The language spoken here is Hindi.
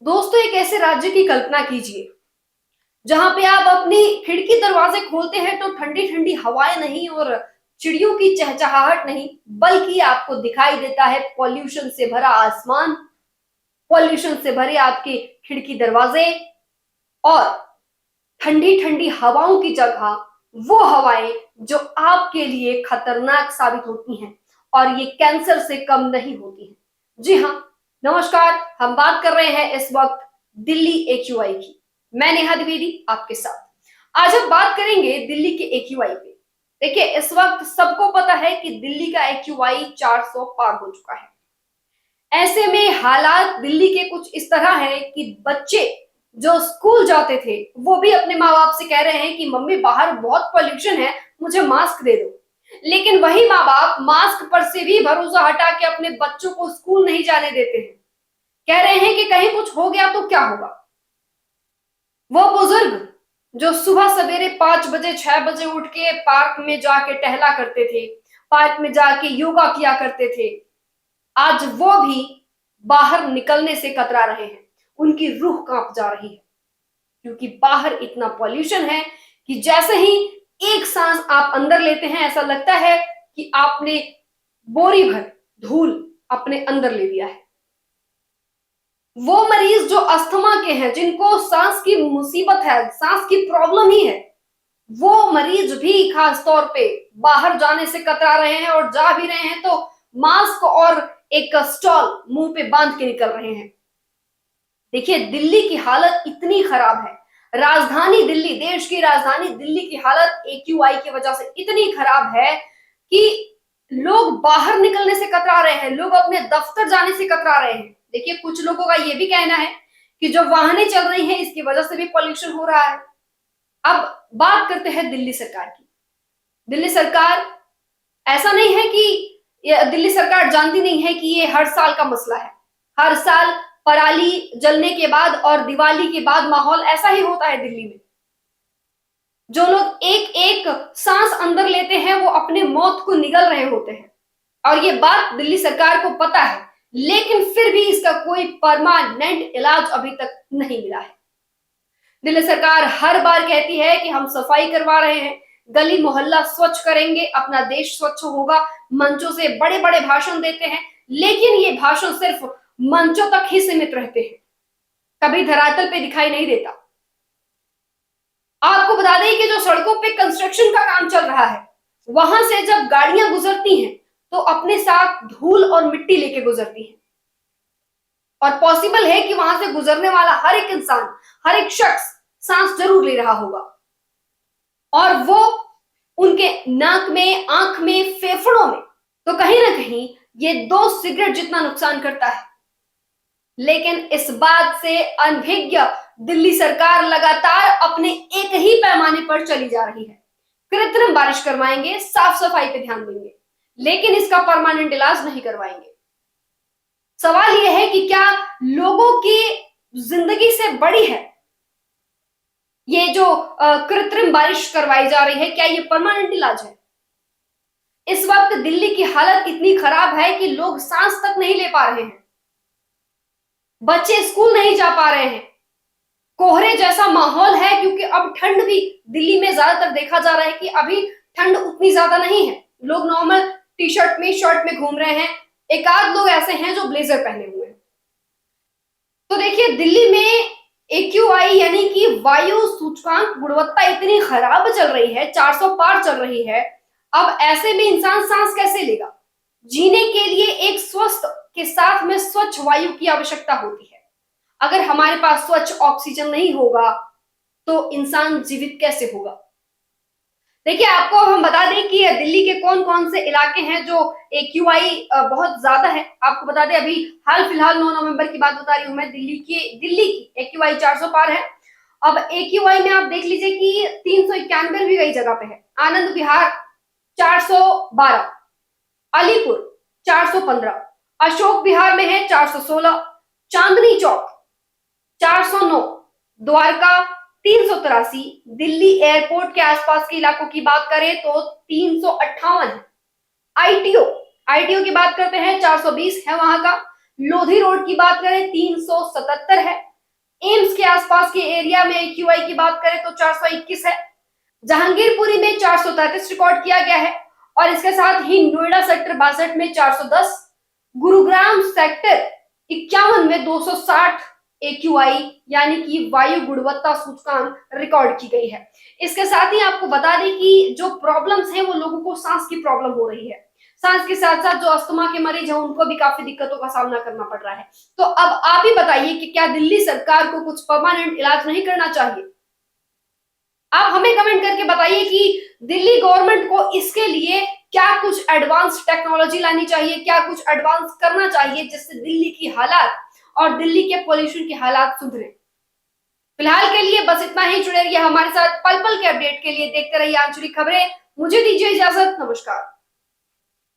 दोस्तों, एक ऐसे राज्य की कल्पना कीजिए जहां पे आप अपनी खिड़की दरवाजे खोलते हैं तो ठंडी ठंडी हवाएं नहीं और चिड़ियों की चहचहाहट नहीं, बल्कि आपको दिखाई देता है पॉल्यूशन से भरा आसमान, पॉल्यूशन से भरे आपके खिड़की दरवाजे और ठंडी ठंडी हवाओं की जगह वो हवाएं जो आपके लिए खतरनाक साबित होती हैं और ये कैंसर से कम नहीं होती हैं। जी हाँ, नमस्कार। हम बात कर रहे हैं इस वक्त दिल्ली एक्यूआई की। मैं नेहा द्विवेदी आपके साथ। आज हम बात करेंगे दिल्ली के एक्यूआई पे। देखिए, इस वक्त सबको पता है कि दिल्ली का एक्यूआई 400 पार हो चुका है। ऐसे में हालात दिल्ली के कुछ इस तरह है कि बच्चे जो स्कूल जाते थे वो भी अपने माँ बाप से कह रहे हैं कि मम्मी बाहर बहुत पॉल्यूशन है, मुझे मास्क दे दो। लेकिन वही माँ बाप मास्क पर से भी भरोसा हटा के अपने बच्चों को स्कूल नहीं जाने देते हैं। कह रहे हैं कि कहीं कुछ हो गया तो क्या होगा। वो बुजुर्ग जो सुबह सवेरे 5 बजे 6 बजे उठ के पार्क में जाके टहला करते थे, पार्क में जाके योगा किया करते थे, आज वो भी बाहर निकलने से कतरा रहे हैं। उनकी रूह कांप जा रही है क्योंकि बाहर इतना पॉल्यूशन है कि जैसे ही एक सांस आप अंदर लेते हैं ऐसा लगता है कि आपने बोरी भर धूल अपने अंदर ले लिया है। वो मरीज जो अस्थमा के हैं, जिनको सांस की मुसीबत है, सांस की प्रॉब्लम ही है, वो मरीज भी खास तौर पे बाहर जाने से कतरा रहे हैं और जा भी रहे हैं तो मास्क और एक स्टॉल मुंह पे बांध के निकल रहे हैं। देखिए, दिल्ली की हालत इतनी खराब है, राजधानी दिल्ली, देश की राजधानी दिल्ली की हालत एक्यूआई की वजह से इतनी खराब है कि लोग बाहर निकलने से कतरा रहे हैं, लोग अपने दफ्तर जाने से कतरा रहे हैं। देखिए, कुछ लोगों का यह भी कहना है कि जो वाहनें चल रही हैं इसकी वजह से भी पॉल्यूशन हो रहा है। अब बात करते हैं दिल्ली सरकार की। दिल्ली सरकार, ऐसा नहीं है कि दिल्ली सरकार जानती नहीं है कि ये हर साल का मसला है। हर साल पराली जलने के बाद और दिवाली के बाद माहौल ऐसा ही होता है दिल्ली में। जो लोग एक एक सांस अंदर लेते हैं वो अपने मौत को निगल रहे होते हैं और ये बात दिल्ली सरकार को पता है, लेकिन फिर भी इसका कोई परमानेंट इलाज अभी तक नहीं मिला है। दिल्ली सरकार हर बार कहती है कि हम सफाई करवा रहे हैं, गली मोहल्ला स्वच्छ करेंगे, अपना देश स्वच्छ होगा, मंचों से बड़े बड़े भाषण देते हैं, लेकिन ये भाषण सिर्फ मंचों तक ही सीमित रहते हैं, कभी धरातल पे दिखाई नहीं देता। आपको बता दें कि जो सड़कों पे कंस्ट्रक्शन का काम चल रहा है वहां से जब गाड़ियां गुजरती हैं तो अपने साथ धूल और मिट्टी लेके गुजरती हैं और पॉसिबल है कि वहां से गुजरने वाला हर एक इंसान, हर एक शख्स सांस जरूर ले रहा होगा और वो उनके नाक में, आंख में, फेफड़ों में, तो कहीं ना कहीं ये 2 सिगरेट जितना नुकसान करता है। लेकिन इस बात से अनभिज्ञ दिल्ली सरकार लगातार अपने एक ही पैमाने पर चली जा रही है। कृत्रिम बारिश करवाएंगे, साफ सफाई पे ध्यान देंगे, लेकिन इसका परमानेंट इलाज नहीं करवाएंगे। सवाल यह है कि क्या लोगों की जिंदगी से बड़ी है ये जो कृत्रिम बारिश करवाई जा रही है, क्या ये परमानेंट इलाज है? इस वक्त दिल्ली की हालत इतनी खराब है कि लोग सांस तक नहीं ले पा रहे हैं, बच्चे स्कूल नहीं जा पा रहे हैं, कोहरे जैसा माहौल है क्योंकि अब ठंड भी दिल्ली में ज्यादातर देखा जा रहा है कि अभी ठंड उतनी ज्यादा नहीं है। लोग नॉर्मल टी शर्ट में, शर्ट में घूम रहे हैं, एक आध लोग ऐसे हैं जो ब्लेजर पहने हुए हैं। तो देखिए, दिल्ली में एक्यूआई यानी कि वायु सूचकांक गुणवत्ता इतनी खराब चल रही है, 400 पार चल रही है। अब ऐसे में इंसान सांस कैसे लेगा? जीने के लिए एक स्वस्थ के साथ में स्वच्छ वायु की आवश्यकता होती है। अगर हमारे पास स्वच्छ ऑक्सीजन नहीं होगा तो इंसान जीवित कैसे होगा? देखिए, आपको हम बता दें कि दिल्ली के कौन कौन से इलाके हैं जो एक्यूआई बहुत ज्यादा है। आपको बता दें, अभी हाल फिलहाल 9 नवंबर की बात बता रही हूं मैं, दिल्ली की एक्यूआई 400 पार है। अब एक्यूआई में आप देख लीजिए कि 391 भी कई जगह पे है। आनंद विहार 412, अलीपुर 415, अशोक विहार में है 416, चांदनी चौक 409, द्वारका 383, दिल्ली एयरपोर्ट के आसपास के इलाकों की बात करें तो 358 है। आईटीओ की बात करते हैं 420 है वहां का। लोधी रोड की बात करें 377 है। आसपास के एरिया में AQI की बात करें तो 421 है। जहांगीरपुरी में 433 रिकॉर्ड किया गया है और इसके साथ ही नोएडा सेक्टर 62 में 410, गुरुग्राम सेक्टर 51 में 260 AQI यानी कि वायु गुणवत्ता सूचकांक रिकॉर्ड की गई है। इसके साथ ही आपको बता दें कि जो प्रॉब्लम्स हैं वो लोगों को सांस की प्रॉब्लम हो रही है। सांस के साथ साथ जो अस्थमा के मरीज हैं उनको भी काफी दिक्कतों का सामना करना पड़ रहा है। तो अब आप ही बताइए कि क्या दिल्ली सरकार को कुछ परमानेंट इलाज नहीं करना चाहिए? आप हमें कमेंट करके बताइए कि दिल्ली गवर्नमेंट को इसके लिए क्या कुछ एडवांस टेक्नोलॉजी लानी चाहिए, क्या कुछ एडवांस करना चाहिए जिससे दिल्ली की हालात और दिल्ली के पोल्यूशन के हालात सुधरे। फिलहाल के लिए बस इतना ही। जुड़े रहिए हमारे साथ पल पल के अपडेट के लिए। देखते रहिए आंचलिक खबरें। मुझे दीजिए इजाजत। नमस्कार।